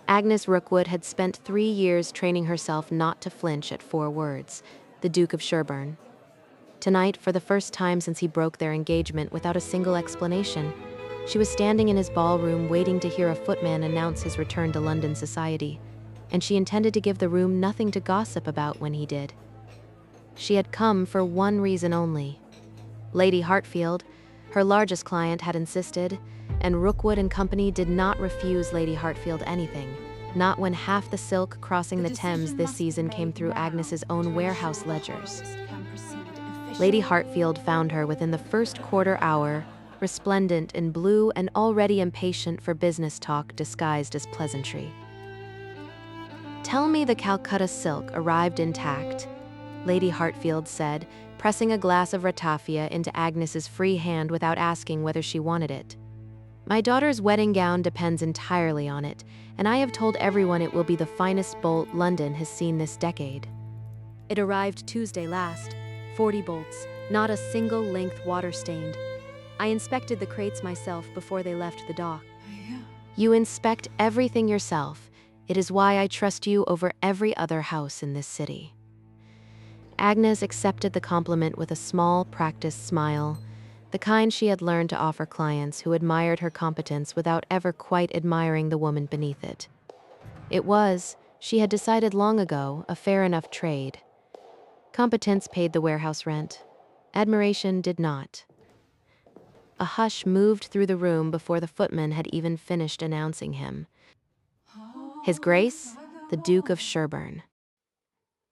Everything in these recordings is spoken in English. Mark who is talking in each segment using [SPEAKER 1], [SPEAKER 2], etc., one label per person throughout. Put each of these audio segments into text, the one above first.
[SPEAKER 1] Agnes Rookwood had spent 3 years training herself not to flinch at 4 words: the Duke of Sherbourne. Tonight, for the first time since he broke their engagement without a single explanation, she was standing in his ballroom waiting to hear a footman announce his return to London society, and she intended to give the room nothing to gossip about when he did. She had come for one reason only. Lady Hartfield, her largest client, had insisted, and Rookwood and Company did not refuse Lady Hartfield anything, not when half the silk crossing the Thames this season came through Agnes's own warehouse ledgers. Lady Hartfield found her within the first quarter hour, resplendent in blue and already impatient for business talk disguised as pleasantry. "Tell me the Calcutta silk arrived intact," Lady Hartfield said, pressing a glass of ratafia into Agnes's free hand without asking whether she wanted it. "My daughter's wedding gown depends entirely on it, and I have told everyone it will be the finest bolt London has seen this decade. It arrived Tuesday last, 40 bolts, not a single length water-stained. I inspected the crates myself before they left the dock." "You inspect everything yourself. It is why I trust you over every other house in this city." Agnes accepted the compliment with a small, practiced smile, the kind she had learned to offer clients who admired her competence without ever quite admiring the woman beneath it. It was, she had decided long ago, a fair enough trade. Competence paid the warehouse rent. Admiration did not. A hush moved through the room before the footman had even finished announcing him. His Grace, the Duke of Sherbourne.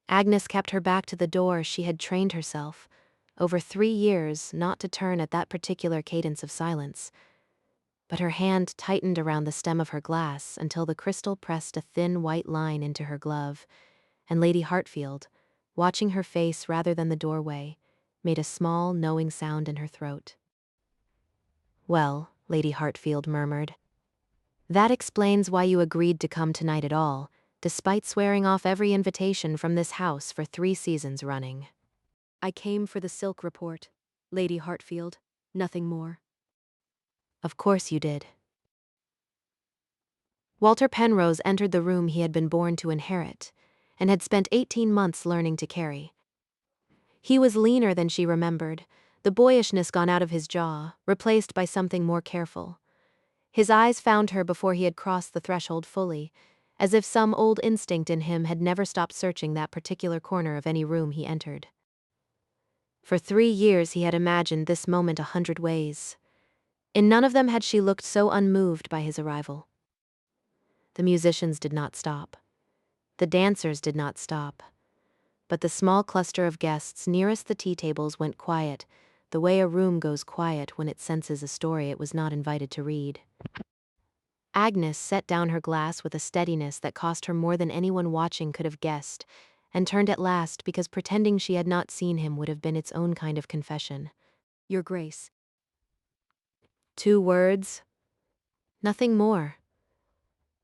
[SPEAKER 1] Agnes kept her back to the door. She had trained herself, over 3 years, not to turn at that particular cadence of silence. But her hand tightened around the stem of her glass until the crystal pressed a thin white line into her glove, and Lady Hartfield, watching her face rather than the doorway, made a small, knowing sound in her throat. "Well," Lady Hartfield murmured, "that explains why you agreed to come tonight at all, despite swearing off every invitation from this house for 3 seasons running." "I came for the silk report, Lady Hartfield, nothing more." "Of course you did." Walter Penrose entered the room he had been born to inherit, and had spent 18 months learning to carry. He was leaner than she remembered, the boyishness gone out of his jaw, replaced by something more careful. His eyes found her before he had crossed the threshold fully, as if some old instinct in him had never stopped searching that particular corner of any room he entered. For 3 years he had imagined this moment 100 ways. In none of them had she looked so unmoved by his arrival. The musicians did not stop. The dancers did not stop. But the small cluster of guests nearest the tea tables went quiet, the way a room goes quiet when it senses a story it was not invited to read. Agnes set down her glass with a steadiness that cost her more than anyone watching could have guessed, and turned at last because pretending she had not seen him would have been its own kind of confession. "Your Grace." 2 words. Nothing more.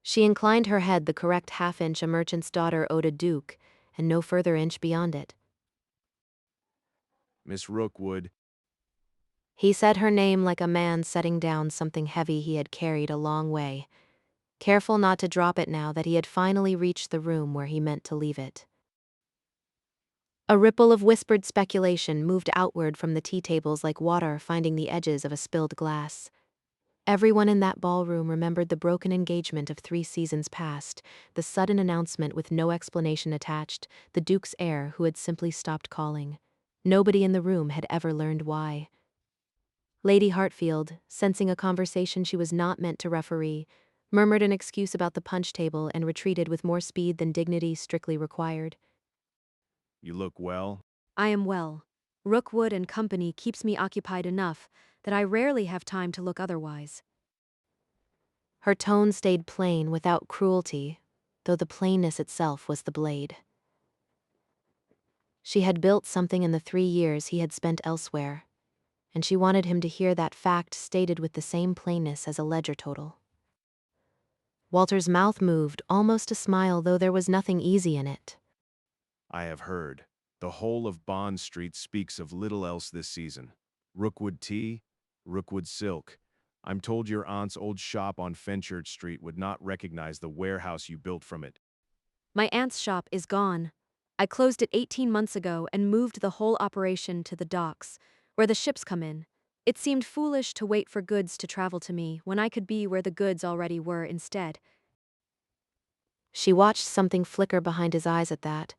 [SPEAKER 1] She inclined her head the correct half-inch a merchant's daughter owed a duke, and no further inch beyond it.
[SPEAKER 2] "Miss Rookwood."
[SPEAKER 1] He said her name like a man setting down something heavy he had carried a long way, careful not to drop it now that he had finally reached the room where he meant to leave it. A ripple of whispered speculation moved outward from the tea tables like water finding the edges of a spilled glass. Everyone in that ballroom remembered the broken engagement of 3 seasons past, the sudden announcement with no explanation attached, the Duke's heir who had simply stopped calling. Nobody in the room had ever learned why. Lady Hartfield, sensing a conversation she was not meant to referee, murmured an excuse about the punch table and retreated with more speed than dignity strictly required.
[SPEAKER 2] "You look well."
[SPEAKER 1] "I am well. Rookwood and Company keeps me occupied enough that I rarely have time to look otherwise." Her tone stayed plain without cruelty, though the plainness itself was the blade. She had built something in the 3 years he had spent elsewhere, and she wanted him to hear that fact stated with the same plainness as a ledger total. Walter's mouth moved, almost a smile, though there was nothing easy in it.
[SPEAKER 2] "I have heard. The whole of Bond Street speaks of little else this season. Rookwood tea, Rookwood silk. I'm told your aunt's old shop on Fenchurch Street would not recognize the warehouse you built from it.
[SPEAKER 3] My aunt's shop is gone. I closed it 18 months ago and moved the whole operation to the docks, where the ships come in. It seemed foolish to wait for goods to travel to me when I could be where the goods already were instead.
[SPEAKER 1] She watched something flicker behind his eyes at that,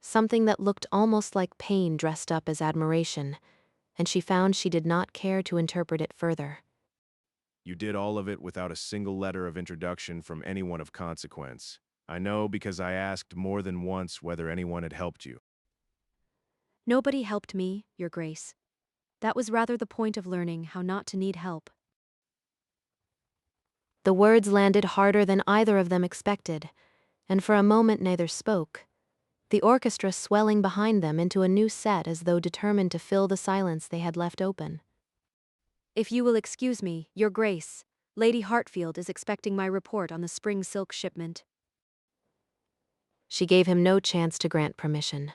[SPEAKER 1] something that looked almost like pain dressed up as admiration, and she found she did not care to interpret it further.
[SPEAKER 2] You did all of it without a single letter of introduction from anyone of consequence. I know because I asked more than once whether anyone had helped you.
[SPEAKER 3] Nobody helped me, Your Grace. That was rather the point of learning how not to need help.
[SPEAKER 1] The words landed harder than either of them expected, and for a moment neither spoke, the orchestra swelling behind them into a new set as though determined to fill the silence they had left open.
[SPEAKER 3] If you will excuse me, Your Grace, Lady Hartfield is expecting my report on the spring silk shipment.
[SPEAKER 1] She gave him no chance to grant permission.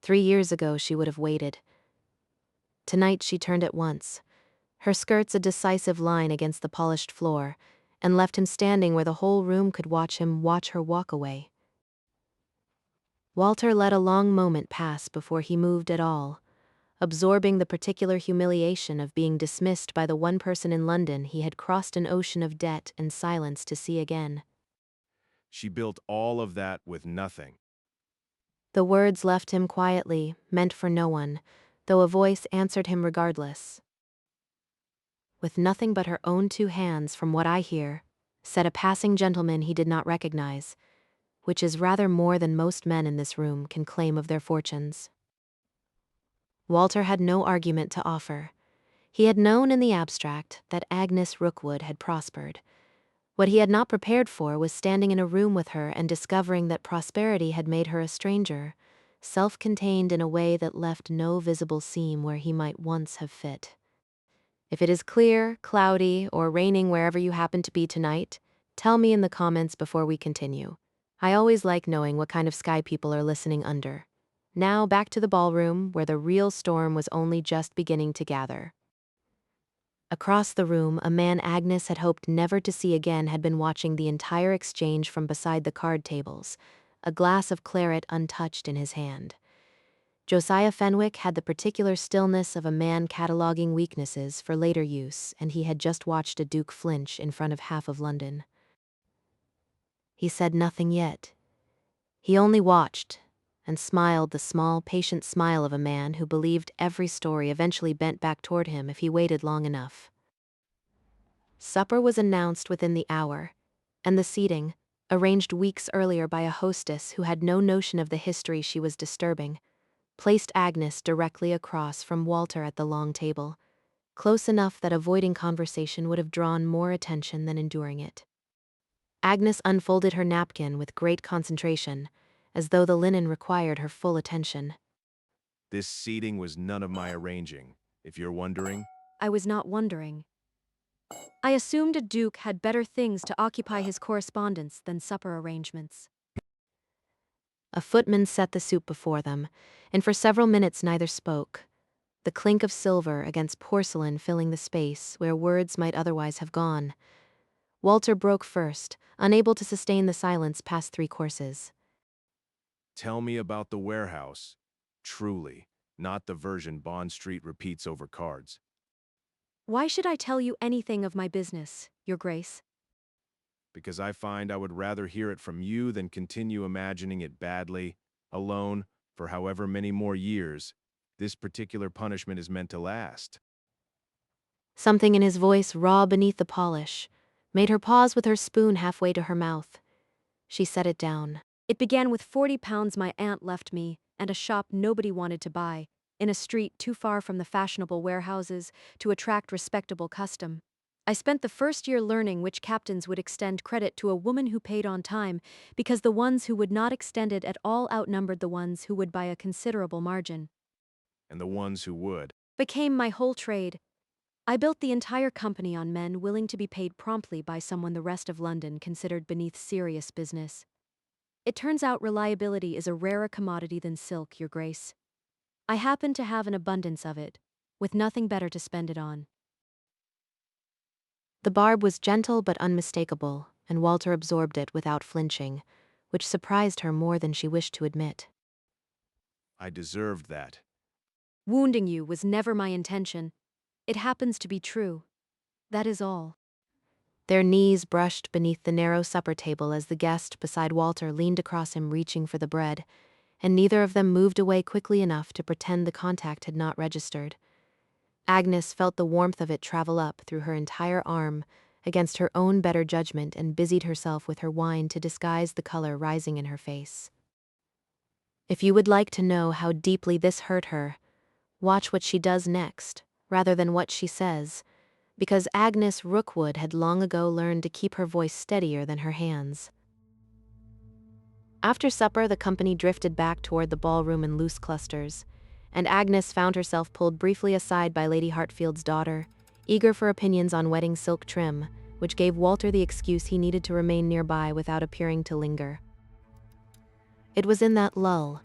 [SPEAKER 1] 3 years ago she would have waited. Tonight she turned at once, her skirts a decisive line against the polished floor, and left him standing where the whole room could watch her walk away. Walter let a long moment pass before he moved at all, absorbing the particular humiliation of being dismissed by the one person in London he had crossed an ocean of debt and silence to see again.
[SPEAKER 2] She built all of that with nothing.
[SPEAKER 1] The words left him quietly, meant for no one, though a voice answered him regardless. With nothing but her own 2 hands, from what I hear, said a passing gentleman he did not recognize, which is rather more than most men in this room can claim of their fortunes. Walter had no argument to offer. He had known in the abstract that Agnes Rookwood had prospered. What he had not prepared for was standing in a room with her and discovering that prosperity had made her a stranger, self-contained in a way that left no visible seam where he might once have fit. If it is clear, cloudy, or raining wherever you happen to be tonight, tell me in the comments before we continue. I always like knowing what kind of sky people are listening under. Now back to the ballroom, where the real storm was only just beginning to gather. Across the room, a man Agnes had hoped never to see again had been watching the entire exchange from beside the card tables, a glass of claret untouched in his hand. Josiah Fenwick had the particular stillness of a man cataloging weaknesses for later use, and he had just watched a duke flinch in front of half of London. He said nothing yet. He only watched, and smiled the small, patient smile of a man who believed every story eventually bent back toward him if he waited long enough. Supper was announced within the hour, and the seating, arranged weeks earlier by a hostess who had no notion of the history she was disturbing, placed Agnes directly across from Walter at the long table, close enough that avoiding conversation would have drawn more attention than enduring it. Agnes unfolded her napkin with great concentration, as though the linen required her full attention.
[SPEAKER 2] This seating was none of my arranging, if you're wondering.
[SPEAKER 3] I was not wondering. I assumed a duke had better things to occupy his correspondence than supper arrangements.
[SPEAKER 1] A footman set the soup before them, and for several minutes neither spoke, the clink of silver against porcelain filling the space where words might otherwise have gone. Walter broke first, unable to sustain the silence past 3 courses.
[SPEAKER 2] Tell me about the warehouse. Truly, not the version Bond Street repeats over cards.
[SPEAKER 3] Why should I tell you anything of my business, Your Grace?
[SPEAKER 2] Because I find I would rather hear it from you than continue imagining it badly, alone, for however many more years this particular punishment is meant to last.
[SPEAKER 1] Something in his voice, raw beneath the polish, made her pause with her spoon halfway to her mouth. She set it down.
[SPEAKER 3] It began with 40 pounds my aunt left me, and a shop nobody wanted to buy, in a street too far from the fashionable warehouses to attract respectable custom. I spent the first year learning which captains would extend credit to a woman who paid on time, because the ones who would not extend it at all outnumbered the ones who would by a considerable margin.
[SPEAKER 2] And the ones who would.
[SPEAKER 3] Became my whole trade. I built the entire company on men willing to be paid promptly by someone the rest of London considered beneath serious business. It turns out reliability is a rarer commodity than silk, Your Grace. I happen to have an abundance of it, with nothing better to spend it on.
[SPEAKER 1] The barb was gentle but unmistakable, and Walter absorbed it without flinching, which surprised her more than she wished to admit.
[SPEAKER 2] I deserved that.
[SPEAKER 3] Wounding you was never my intention. It happens to be true. That is all.
[SPEAKER 1] Their knees brushed beneath the narrow supper table as the guest beside Walter leaned across him reaching for the bread, and neither of them moved away quickly enough to pretend the contact had not registered. Agnes felt the warmth of it travel up through her entire arm against her own better judgment and busied herself with her wine to disguise the color rising in her face. If you would like to know how deeply this hurt her, watch what she does next, rather than what she says, because Agnes Rookwood had long ago learned to keep her voice steadier than her hands. After supper, the company drifted back toward the ballroom in loose clusters, and Agnes found herself pulled briefly aside by Lady Hartfield's daughter, eager for opinions on wedding silk trim, which gave Walter the excuse he needed to remain nearby without appearing to linger. It was in that lull,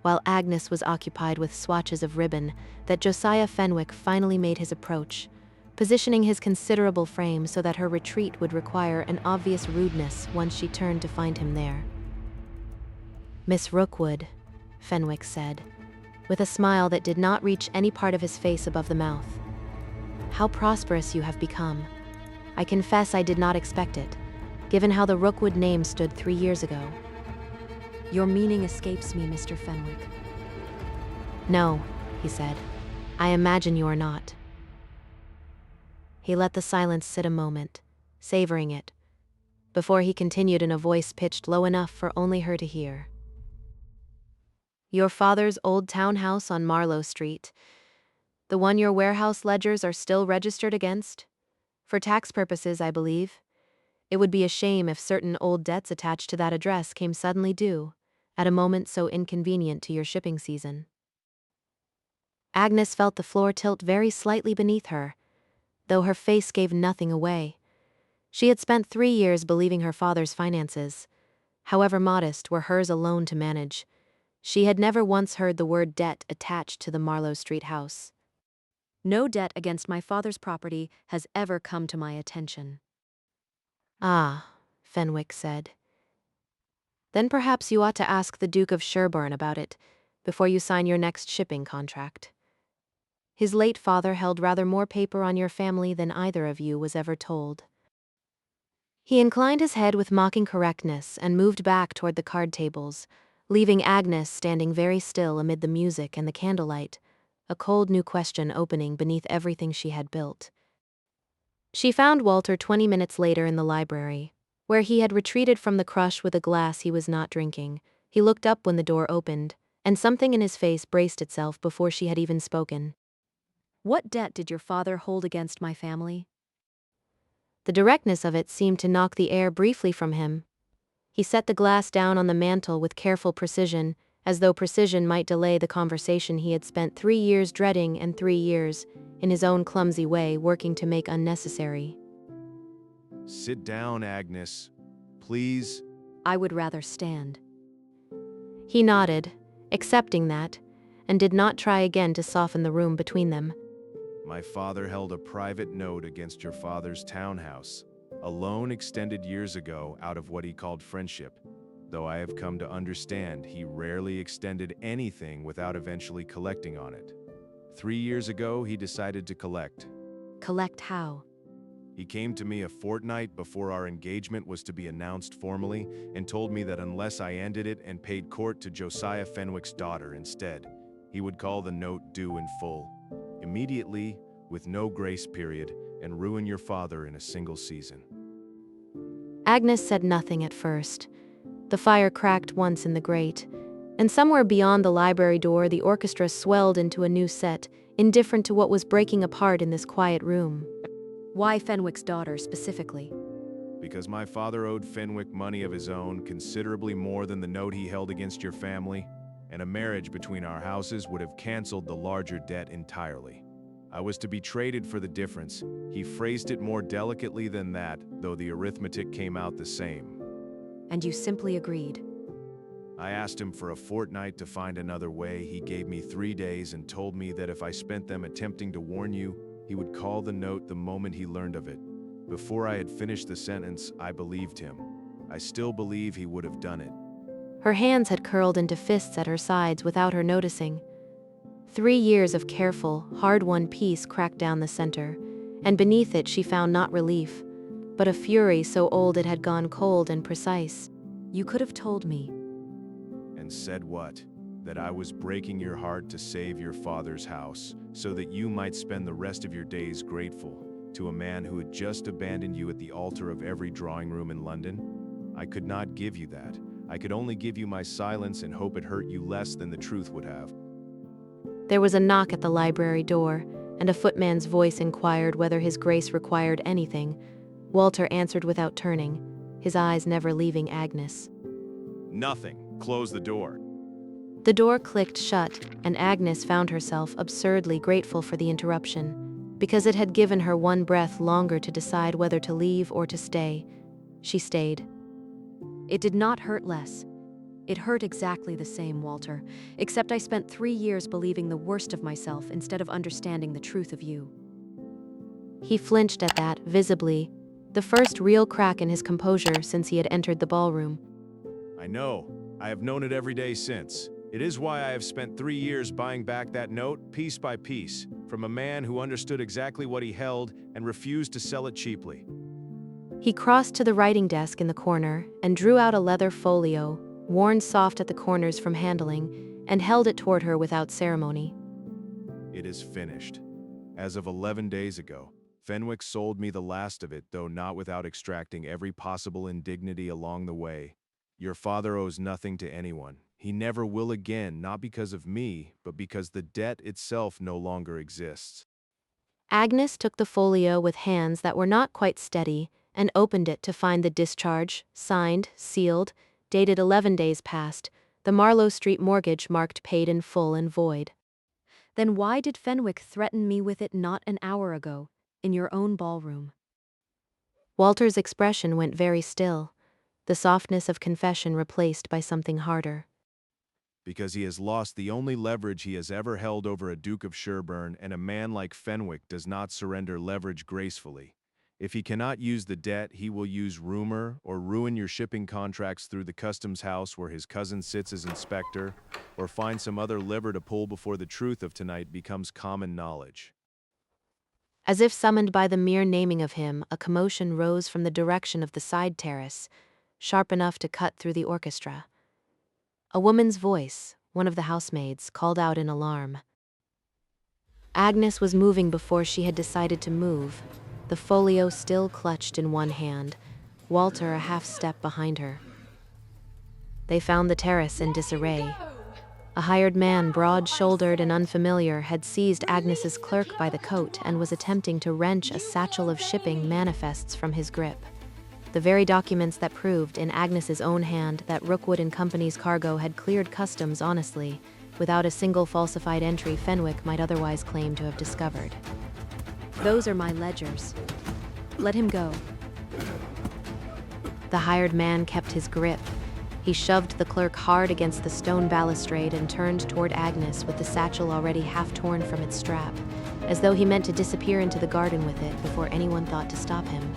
[SPEAKER 1] while Agnes was occupied with swatches of ribbon, that Josiah Fenwick finally made his approach, positioning his considerable frame so that her retreat would require an obvious rudeness once she turned to find him there. "Miss Rookwood," Fenwick said, with a smile that did not reach any part of his face above the mouth. "How prosperous you have become. I confess I did not expect it, given how the Rookwood name stood 3 years ago."
[SPEAKER 3] Your meaning escapes me, Mr. Fenwick.
[SPEAKER 1] "No," he said. "I imagine you are not." He let the silence sit a moment, savoring it, before he continued in a voice pitched low enough for only her to hear. "Your father's old townhouse on Marlow Street, the one your warehouse ledgers are still registered against? For tax purposes, I believe. It would be a shame if certain old debts attached to that address came suddenly due, at a moment so inconvenient to your shipping season." Agnes felt the floor tilt very slightly beneath her, though her face gave nothing away. She had spent 3 years believing her father's finances, however modest, were hers alone to manage. She had never once heard the word debt attached to the Marlow Street house.
[SPEAKER 3] No debt against my father's property has ever come to my attention.
[SPEAKER 1] "Ah," Fenwick said. "Then perhaps you ought to ask the Duke of Sherbourne about it before you sign your next shipping contract. His late father held rather more paper on your family than either of you was ever told." He inclined his head with mocking correctness and moved back toward the card tables, leaving Agnes standing very still amid the music and the candlelight, a cold new question opening beneath everything she had built. She found Walter 20 minutes later in the library, where he had retreated from the crush with a glass he was not drinking. He looked up when the door opened, and something in his face braced itself before she had even spoken.
[SPEAKER 3] What debt did your father hold against my family?
[SPEAKER 1] The directness of it seemed to knock the air briefly from him. He set the glass down on the mantel with careful precision, as though precision might delay the conversation he had spent 3 years dreading and 3 years, in his own clumsy way, working to make unnecessary.
[SPEAKER 2] Sit down, Agnes. Please.
[SPEAKER 3] I would rather stand.
[SPEAKER 1] He nodded, accepting that, and did not try again to soften the room between them.
[SPEAKER 2] My father held a private note against your father's townhouse, a loan extended years ago out of what he called friendship, though I have come to understand he rarely extended anything without eventually collecting on it. 3 years ago, he decided to collect.
[SPEAKER 3] Collect how?
[SPEAKER 2] He came to me a fortnight before our engagement was to be announced formally and told me that unless I ended it and paid court to Josiah Fenwick's daughter instead, he would call the note due in full, immediately, with no grace period, and ruin your father in a single season.
[SPEAKER 1] Agnes said nothing at first. The fire cracked once in the grate, and somewhere beyond the library door the orchestra swelled into a new set, indifferent to what was breaking apart in this quiet room.
[SPEAKER 3] Why Fenwick's daughter specifically?
[SPEAKER 2] Because my father owed Fenwick money of his own, considerably more than the note he held against your family, and a marriage between our houses would have canceled the larger debt entirely. I was to be traded for the difference. He phrased it more delicately than that, though the arithmetic came out the same.
[SPEAKER 3] And you simply agreed?
[SPEAKER 2] I asked him for a fortnight to find another way. He gave me 3 days and told me that if I spent them attempting to warn you, he would call the note the moment he learned of it. Before I had finished the sentence, I believed him. I still believe he would have done it.
[SPEAKER 1] Her hands had curled into fists at her sides without her noticing. 3 years of careful, hard-won peace cracked down the center, and beneath it she found not relief, but a fury so old it had gone cold and precise.
[SPEAKER 3] You could have told me.
[SPEAKER 2] And said what? That I was breaking your heart to save your father's house, so that you might spend the rest of your days grateful to a man who had just abandoned you at the altar of every drawing room in London? I could not give you that. I could only give you my silence and hope it hurt you less than the truth would have.
[SPEAKER 1] There was a knock at the library door, and a footman's voice inquired whether his grace required anything. Walter answered without turning, his eyes never leaving Agnes.
[SPEAKER 2] Nothing. Close the door.
[SPEAKER 1] The door clicked shut, and Agnes found herself absurdly grateful for the interruption, because it had given her one breath longer to decide whether to leave or to stay. She stayed.
[SPEAKER 3] It did not hurt less. It hurt exactly the same, Walter, except I spent 3 years believing the worst of myself instead of understanding the truth of you.
[SPEAKER 1] He flinched at that, visibly, the first real crack in his composure since he had entered the ballroom.
[SPEAKER 2] I know. I have known it every day since. It is why I have spent 3 years buying back that note, piece by piece, from a man who understood exactly what he held and refused to sell it cheaply.
[SPEAKER 1] He crossed to the writing desk in the corner and drew out a leather folio, worn soft at the corners from handling, and held it toward her without ceremony.
[SPEAKER 2] It is finished. As of 11 days ago, Fenwick sold me the last of it, though not without extracting every possible indignity along the way. Your father owes nothing to anyone. He never will again, not because of me, but because the debt itself no longer exists.
[SPEAKER 1] Agnes took the folio with hands that were not quite steady and opened it to find the discharge, signed, sealed, dated 11 days past, the Marlow Street mortgage marked paid in full and void.
[SPEAKER 3] Then why did Fenwick threaten me with it not an hour ago, in your own ballroom?
[SPEAKER 1] Walter's expression went very still, the softness of confession replaced by something harder.
[SPEAKER 2] Because he has lost the only leverage he has ever held over a Duke of Sherbourne, and a man like Fenwick does not surrender leverage gracefully. If he cannot use the debt, he will use rumor or ruin your shipping contracts through the customs house where his cousin sits as inspector, or find some other lever to pull before the truth of tonight becomes common knowledge.
[SPEAKER 1] As if summoned by the mere naming of him, a commotion rose from the direction of the side terrace, sharp enough to cut through the orchestra. A woman's voice, one of the housemaids, called out in alarm. Agnes was moving before she had decided to move, the folio still clutched in one hand, Walter a half step behind her. They found the terrace in disarray. A hired man, broad-shouldered and unfamiliar, had seized Agnes's clerk by the coat and was attempting to wrench a satchel of shipping manifests from his grip. The very documents that proved, in Agnes's own hand, that Rookwood and Company's cargo had cleared customs honestly, without a single falsified entry Fenwick might otherwise claim to have discovered.
[SPEAKER 3] Those are my ledgers. Let him go.
[SPEAKER 1] The hired man kept his grip. He shoved the clerk hard against the stone balustrade and turned toward Agnes with the satchel already half torn from its strap, as though he meant to disappear into the garden with it before anyone thought to stop him.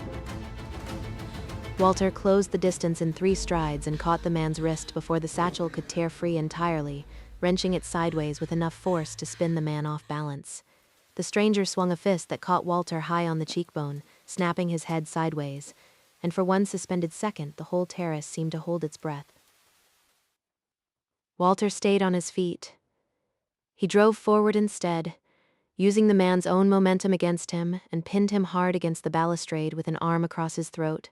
[SPEAKER 1] Walter closed the distance in 3 strides and caught the man's wrist before the satchel could tear free entirely, wrenching it sideways with enough force to spin the man off balance. The stranger swung a fist that caught Walter high on the cheekbone, snapping his head sideways, and for one suspended second the whole terrace seemed to hold its breath. Walter stayed on his feet. He drove forward instead, using the man's own momentum against him, and pinned him hard against the balustrade with an arm across his throat,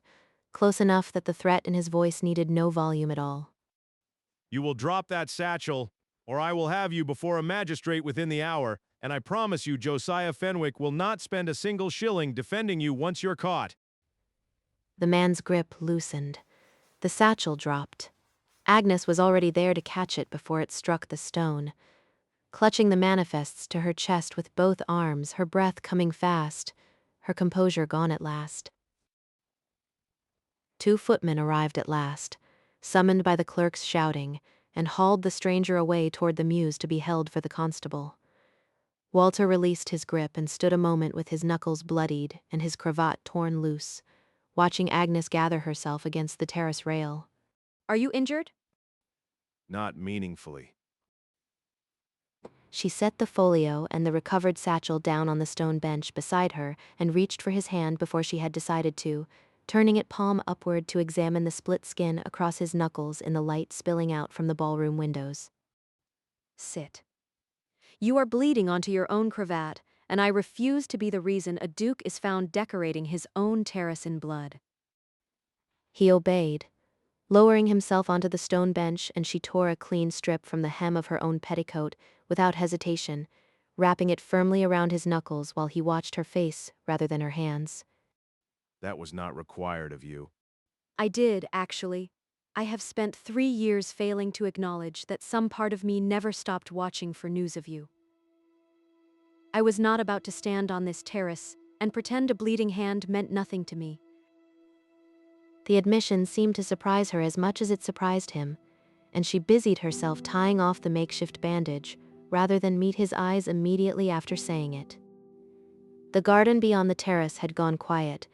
[SPEAKER 1] close enough that the threat in his voice needed no volume at all.
[SPEAKER 2] You will drop that satchel, or I will have you before a magistrate within the hour, and I promise you Josiah Fenwick will not spend a single shilling defending you once you're caught.
[SPEAKER 1] The man's grip loosened. The satchel dropped. Agnes was already there to catch it before it struck the stone. Clutching the manifests to her chest with both arms, her breath coming fast, her composure gone at last. 2 footmen arrived at last, summoned by the clerk's shouting, and hauled the stranger away toward the mews to be held for the constable. Walter released his grip and stood a moment with his knuckles bloodied and his cravat torn loose, watching Agnes gather herself against the terrace rail.
[SPEAKER 3] Are you injured?
[SPEAKER 2] Not meaningfully.
[SPEAKER 1] She set the folio and the recovered satchel down on the stone bench beside her and reached for his hand before she had decided to, turning it palm upward to examine the split skin across his knuckles in the light spilling out from the ballroom windows.
[SPEAKER 3] Sit. You are bleeding onto your own cravat, and I refuse to be the reason a duke is found decorating his own terrace in blood.
[SPEAKER 1] He obeyed, lowering himself onto the stone bench, and she tore a clean strip from the hem of her own petticoat without hesitation, wrapping it firmly around his knuckles while he watched her face rather than her hands.
[SPEAKER 2] That was not required of you.
[SPEAKER 3] I did, actually. I have spent 3 years failing to acknowledge that some part of me never stopped watching for news of you. I was not about to stand on this terrace and pretend a bleeding hand meant nothing to me.
[SPEAKER 1] The admission seemed to surprise her as much as it surprised him, and she busied herself tying off the makeshift bandage, rather than meet his eyes immediately after saying it. The garden beyond the terrace had gone quiet,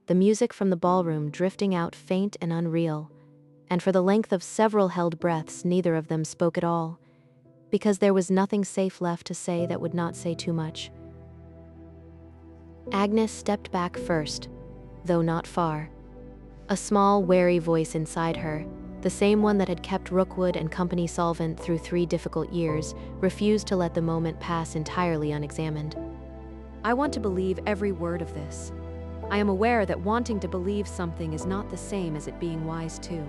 [SPEAKER 1] the music from the ballroom drifting out faint and unreal, and for the length of several held breaths neither of them spoke at all, because there was nothing safe left to say that would not say too much. Agnes stepped back first, though not far. A small, wary voice inside her, the same one that had kept Rookwood and company solvent through 3 difficult years, refused to let the moment pass entirely unexamined.
[SPEAKER 3] I want to believe every word of this. I am aware that wanting to believe something is not the same as it being wise too.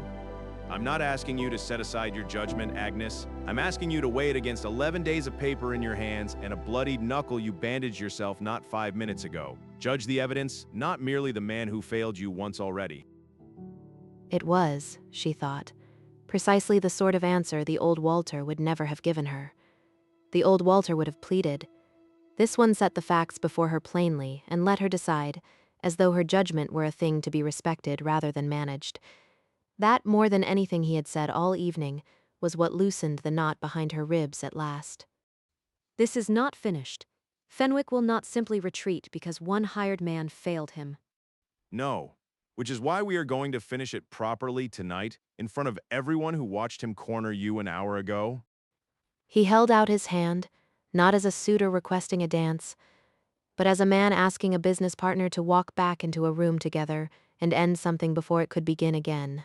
[SPEAKER 2] I'm not asking you to set aside your judgment, Agnes. I'm asking you to weigh it against 11 days of paper in your hands and a bloodied knuckle you bandaged yourself not 5 minutes ago. Judge the evidence, not merely the man who failed you once already.
[SPEAKER 1] It was, she thought, precisely the sort of answer the old Walter would never have given her. The old Walter would have pleaded. This one set the facts before her plainly and let her decide, as though her judgment were a thing to be respected rather than managed. That, more than anything he had said all evening, was what loosened the knot behind her ribs at last.
[SPEAKER 3] This is not finished. Fenwick will not simply retreat because one hired man failed him.
[SPEAKER 2] No, which is why we are going to finish it properly tonight, in front of everyone who watched him corner you an hour ago.
[SPEAKER 1] He held out his hand, not as a suitor requesting a dance, but as a man asking a business partner to walk back into a room together and end something before it could begin again.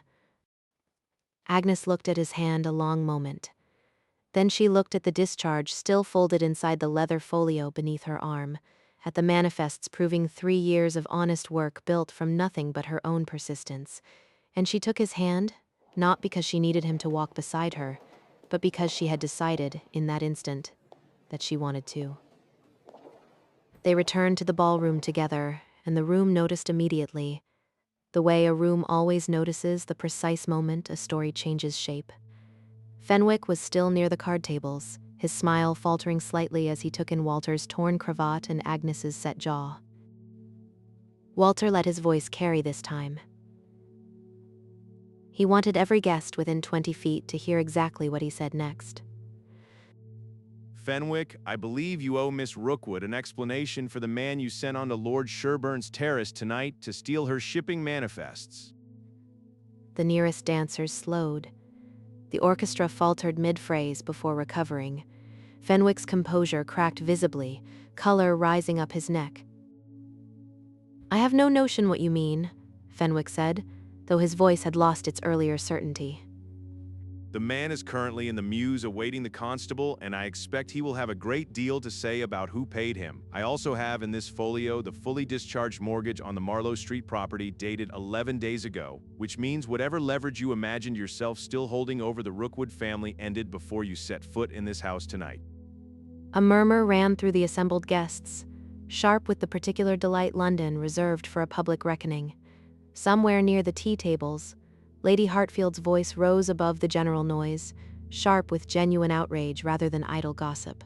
[SPEAKER 1] Agnes looked at his hand a long moment. Then she looked at the discharge still folded inside the leather folio beneath her arm, at the manifests proving 3 years of honest work built from nothing but her own persistence, and she took his hand, not because she needed him to walk beside her, but because she had decided, in that instant, that she wanted to. They returned to the ballroom together, and the room noticed immediately, the way a room always notices the precise moment a story changes shape. Fenwick was still near the card tables, his smile faltering slightly as he took in Walter's torn cravat and Agnes's set jaw. Walter let his voice carry this time. He wanted every guest within 20 feet to hear exactly what he said next.
[SPEAKER 2] Fenwick, I believe you owe Miss Rookwood an explanation for the man you sent onto Lord Sherbourne's terrace tonight to steal her shipping manifests.
[SPEAKER 1] The nearest dancers slowed. The orchestra faltered mid-phrase before recovering. Fenwick's composure cracked visibly, color rising up his neck. I have no notion what you mean, Fenwick said, though his voice had lost its earlier certainty.
[SPEAKER 2] The man is currently in the mews awaiting the constable, and I expect he will have a great deal to say about who paid him. I also have in this folio the fully discharged mortgage on the Marlow Street property dated 11 days ago, which means whatever leverage you imagined yourself still holding over the Rookwood family ended before you set foot in this house tonight.
[SPEAKER 1] A murmur ran through the assembled guests, sharp with the particular delight London reserved for a public reckoning. Somewhere near the tea tables, Lady Hartfield's voice rose above the general noise, sharp with genuine outrage rather than idle gossip.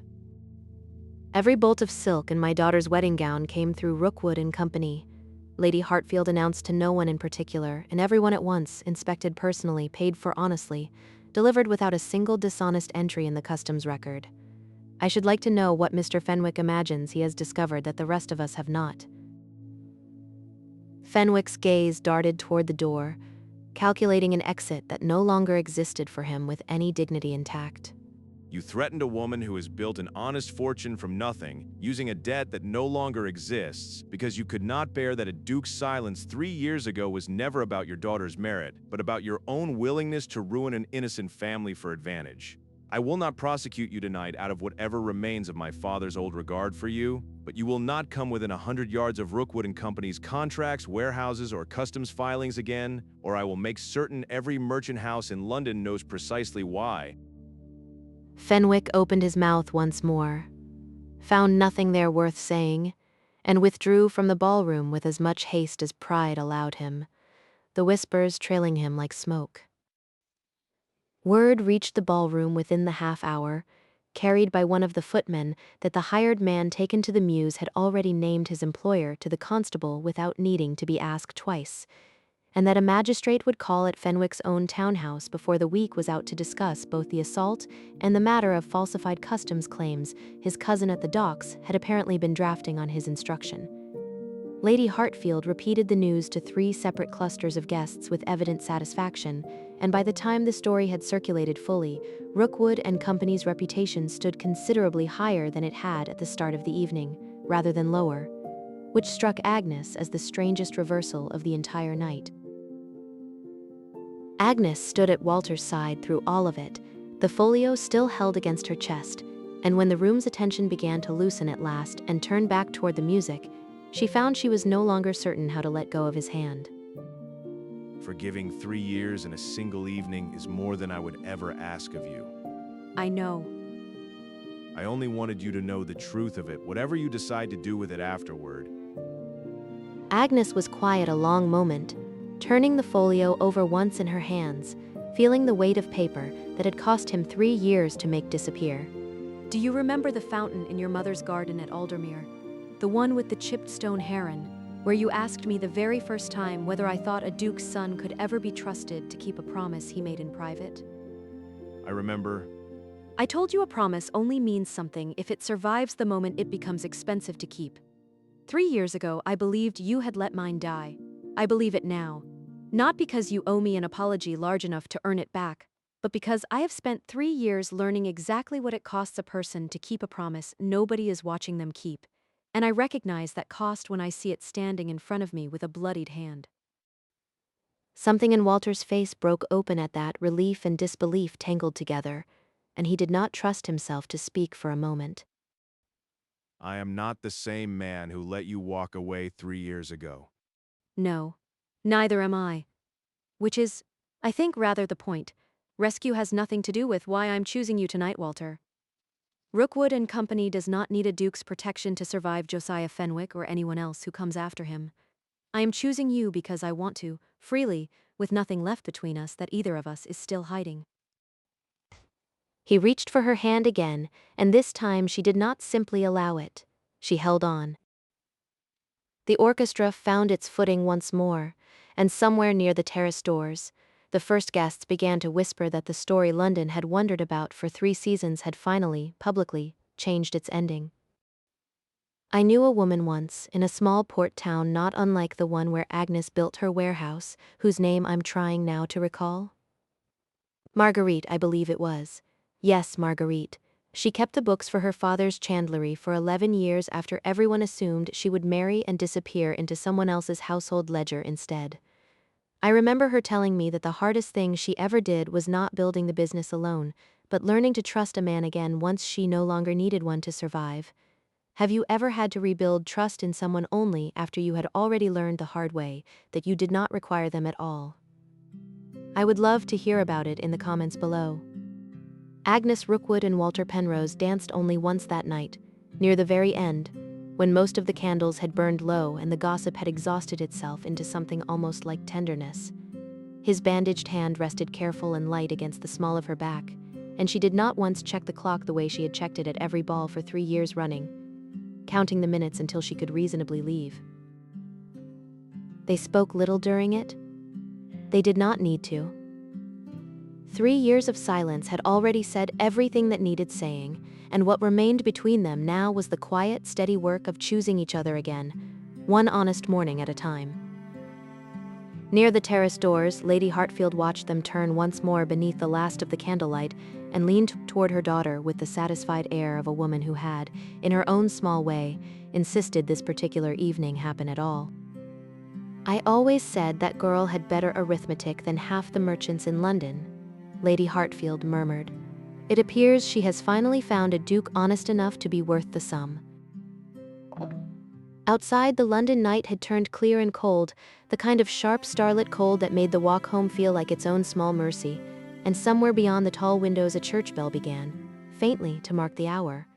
[SPEAKER 1] Every bolt of silk in my daughter's wedding gown came through Rookwood and Company, Lady Hartfield announced to no one in particular, and everyone at once, inspected personally, paid for honestly, delivered without a single dishonest entry in the customs record. I should like to know what Mr. Fenwick imagines he has discovered that the rest of us have not. Fenwick's gaze darted toward the door, calculating an exit that no longer existed for him with any dignity intact.
[SPEAKER 2] You threatened a woman who has built an honest fortune from nothing, using a debt that no longer exists, because you could not bear that a duke's silence 3 years ago was never about your daughter's merit, but about your own willingness to ruin an innocent family for advantage. I will not prosecute you tonight out of whatever remains of my father's old regard for you, but you will not come within 100 yards of Rookwood and Company's contracts, warehouses, or customs filings again, or I will make certain every merchant house in London knows precisely why.
[SPEAKER 1] Fenwick opened his mouth once more, found nothing there worth saying, and withdrew from the ballroom with as much haste as pride allowed him, the whispers trailing him like smoke. Word reached the ballroom within the half-hour, carried by one of the footmen, that the hired man taken to the mews had already named his employer to the constable without needing to be asked twice, and that a magistrate would call at Fenwick's own townhouse before the week was out to discuss both the assault and the matter of falsified customs claims his cousin at the docks had apparently been drafting on his instruction. Lady Hartfield repeated the news to 3 separate clusters of guests with evident satisfaction, and by the time the story had circulated fully, Rookwood and Company's reputation stood considerably higher than it had at the start of the evening, rather than lower, which struck Agnes as the strangest reversal of the entire night. Agnes stood at Walter's side through all of it, the folio still held against her chest, and when the room's attention began to loosen at last and turn back toward the music, she found she was no longer certain how to let go of his hand.
[SPEAKER 2] Forgiving 3 years in a single evening is more than I would ever ask of you.
[SPEAKER 3] I know.
[SPEAKER 2] I only wanted you to know the truth of it, whatever you decide to do with it afterward.
[SPEAKER 1] Agnes was quiet a long moment, turning the folio over once in her hands, feeling the weight of paper that had cost him 3 years to make disappear.
[SPEAKER 3] Do you remember the fountain in your mother's garden at Aldermere? The one with the chipped stone heron, where you asked me the very first time whether I thought a duke's son could ever be trusted to keep a promise he made in private?
[SPEAKER 2] I remember.
[SPEAKER 3] I told you a promise only means something if it survives the moment it becomes expensive to keep. 3 years ago, I believed you had let mine die. I believe it now. Not because you owe me an apology large enough to earn it back, but because I have spent 3 years learning exactly what it costs a person to keep a promise nobody is watching them keep, and I recognize that cost when I see it standing in front of me with a bloodied hand.
[SPEAKER 1] Something in Walter's face broke open at that, relief and disbelief tangled together, and he did not trust himself to speak for a moment.
[SPEAKER 2] I am not the same man who let you walk away 3 years ago.
[SPEAKER 3] No, neither am I. Which is, I think, rather the point. Rescue has nothing to do with why I'm choosing you tonight, Walter. Rookwood and Company does not need a duke's protection to survive Josiah Fenwick or anyone else who comes after him. I am choosing you because I want to, freely, with nothing left between us that either of us is still hiding.
[SPEAKER 1] He reached for her hand again, and this time she did not simply allow it. She held on. The orchestra found its footing once more, and somewhere near the terrace doors, the first guests began to whisper that the story London had wondered about for 3 seasons had finally, publicly, changed its ending. I knew a woman once, in a small port town not unlike the one where Agnes built her warehouse, whose name I'm trying now to recall. Marguerite, I believe it was. Yes, Marguerite. She kept the books for her father's chandlery for 11 years after everyone assumed she would marry and disappear into someone else's household ledger instead. I remember her telling me that the hardest thing she ever did was not building the business alone, but learning to trust a man again once she no longer needed one to survive. Have you ever had to rebuild trust in someone only after you had already learned the hard way that you did not require them at all? I would love to hear about it in the comments below. Agnes Rookwood and Walter Penrose danced only once that night, near the very end, when most of the candles had burned low and the gossip had exhausted itself into something almost like tenderness. His bandaged hand rested careful and light against the small of her back, and she did not once check the clock the way she had checked it at every ball for 3 years running, counting the minutes until she could reasonably leave. They spoke little during it. They did not need to. 3 years of silence had already said everything that needed saying, and what remained between them now was the quiet, steady work of choosing each other again, one honest morning at a time. Near the terrace doors, Lady Hartfield watched them turn once more beneath the last of the candlelight and leaned toward her daughter with the satisfied air of a woman who had, in her own small way, insisted this particular evening happen at all. "I always said that girl had better arithmetic than half the merchants in London," Lady Hartfield murmured. "It appears she has finally found a duke honest enough to be worth the sum." Outside, the London night had turned clear and cold, the kind of sharp starlit cold that made the walk home feel like its own small mercy, and somewhere beyond the tall windows a church bell began, faintly, to mark the hour.